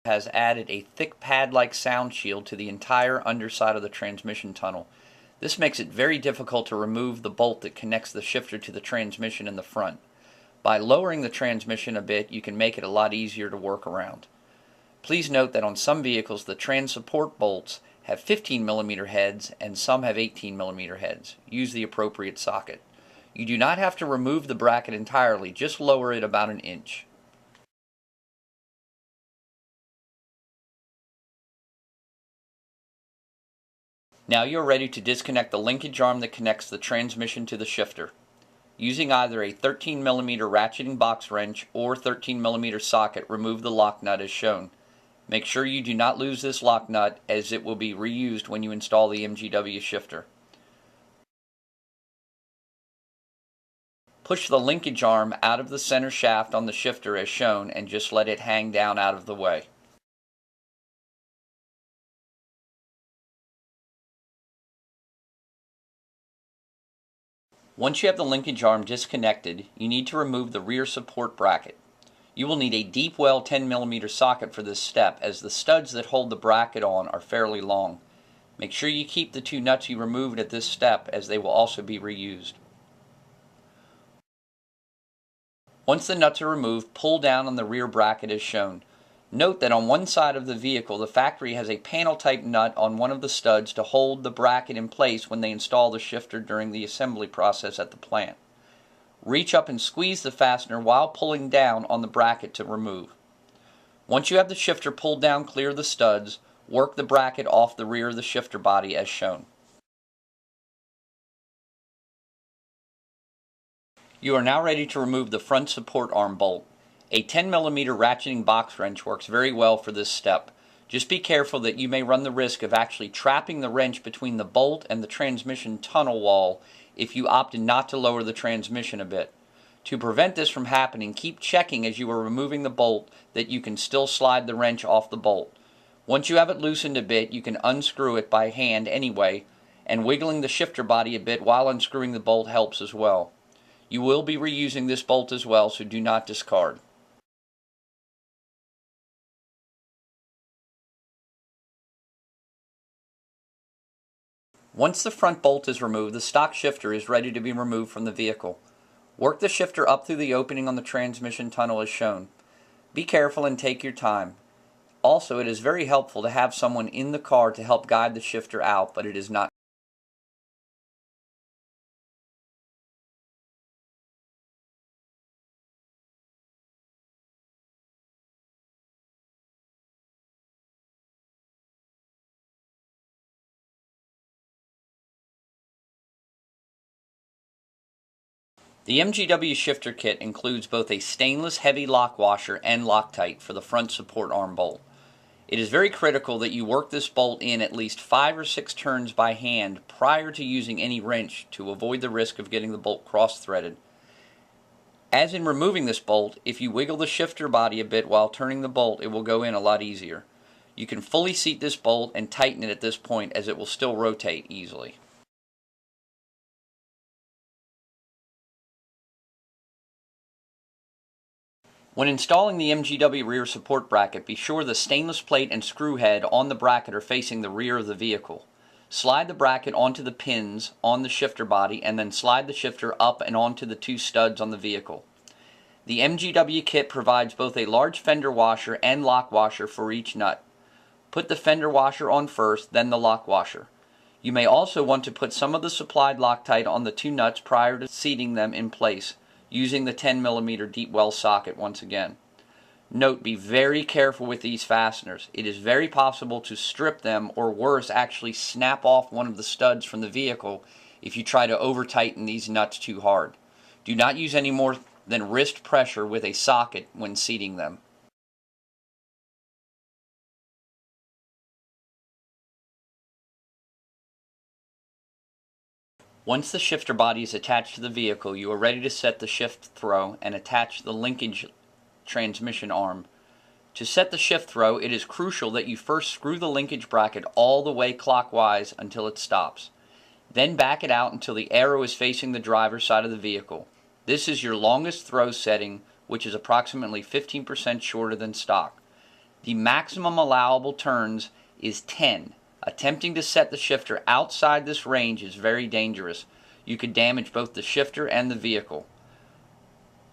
has added a thick pad-like sound shield to the entire underside of the transmission tunnel. This makes it very difficult to remove the bolt that connects the shifter to the transmission in the front. By lowering the transmission a bit, you can make it a lot easier to work around. Please note that on some vehicles the trans support bolts have 15mm heads and some have 18mm heads. Use the appropriate socket. You do not have to remove the bracket entirely, just lower it about an inch. Now you are ready to disconnect the linkage arm that connects the transmission to the shifter. Using either a 13mm ratcheting box wrench or 13mm socket, remove the lock nut as shown. Make sure you do not lose this lock nut, as it will be reused when you install the MGW shifter. Push the linkage arm out of the center shaft on the shifter as shown and just let it hang down out of the way. Once you have the linkage arm disconnected, you need to remove the rear support bracket. You will need a deep well 10mm socket for this step, as the studs that hold the bracket on are fairly long. Make sure you keep the two nuts you removed at this step, as they will also be reused. Once the nuts are removed, pull down on the rear bracket as shown. Note that on one side of the vehicle, the factory has a panel type nut on one of the studs to hold the bracket in place when they install the shifter during the assembly process at the plant. Reach up and squeeze the fastener while pulling down on the bracket to remove. Once you have the shifter pulled down clear of the studs, work the bracket off the rear of the shifter body as shown. You are now ready to remove the front support arm bolt. A 10mm ratcheting box wrench works very well for this step. Just be careful that you may run the risk of actually trapping the wrench between the bolt and the transmission tunnel wall if you opted not to lower the transmission a bit. To prevent this from happening, keep checking as you are removing the bolt that you can still slide the wrench off the bolt. Once you have it loosened a bit, you can unscrew it by hand anyway, and wiggling the shifter body a bit while unscrewing the bolt helps as well. You will be reusing this bolt as well, so do not discard. Once the front bolt is removed, the stock shifter is ready to be removed from the vehicle. Work the shifter up through the opening on the transmission tunnel as shown. Be careful and take your time. Also, it is very helpful to have someone in the car to help guide the shifter out, but it is not. The MGW shifter kit includes both a stainless heavy lock washer and Loctite for the front support arm bolt. It is very critical that you work this bolt in at least 5 or 6 turns by hand prior to using any wrench to avoid the risk of getting the bolt cross-threaded. As in removing this bolt, if you wiggle the shifter body a bit while turning the bolt, it will go in a lot easier. You can fully seat this bolt and tighten it at this point, as it will still rotate easily. When installing the MGW rear support bracket, be sure the stainless plate and screw head on the bracket are facing the rear of the vehicle. Slide the bracket onto the pins on the shifter body and then slide the shifter up and onto the 2 studs on the vehicle. The MGW kit provides both a large fender washer and lock washer for each nut. Put the fender washer on first, then the lock washer. You may also want to put some of the supplied Loctite on the 2 nuts prior to seating them in place, using the 10mm deep well socket once again. Note, be very careful with these fasteners. It is very possible to strip them, or worse, actually snap off one of the studs from the vehicle if you try to over-tighten these nuts too hard. Do not use any more than wrist pressure with a socket when seating them. Once the shifter body is attached to the vehicle, you are ready to set the shift throw and attach the linkage transmission arm. To set the shift throw, it is crucial that you first screw the linkage bracket all the way clockwise until it stops. Then back it out until the arrow is facing the driver's side of the vehicle. This is your longest throw setting, which is approximately 15% shorter than stock. The maximum allowable turns is 10. Attempting to set the shifter outside this range is very dangerous. You could damage both the shifter and the vehicle.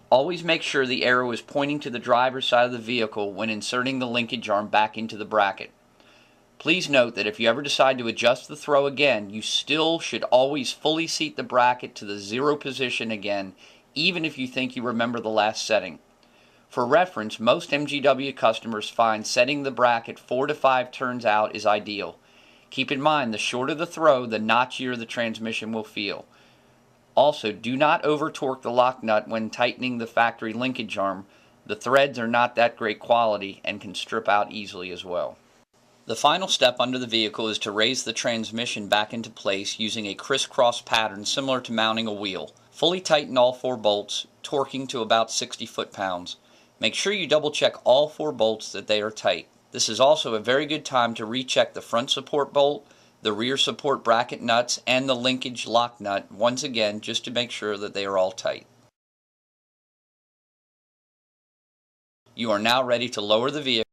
Always make sure the arrow is pointing to the driver's side of the vehicle when inserting the linkage arm back into the bracket. Please note that if you ever decide to adjust the throw again, you still should always fully seat the bracket to the 0 position again, even if you think you remember the last setting. For reference, most MGW customers find setting the bracket 4 to 5 turns out is ideal. Keep in mind, the shorter the throw, the notchier the transmission will feel. Also, do not over-torque the lock nut when tightening the factory linkage arm. The threads are not that great quality and can strip out easily as well. The final step under the vehicle is to raise the transmission back into place using a crisscross pattern similar to mounting a wheel. Fully tighten all 4 bolts, torquing to about 60 foot-pounds. Make sure you double check all 4 bolts that they are tight. This is also a very good time to recheck the front support bolt, the rear support bracket nuts, and the linkage lock nut once again just to make sure that they are all tight. You are now ready to lower the vehicle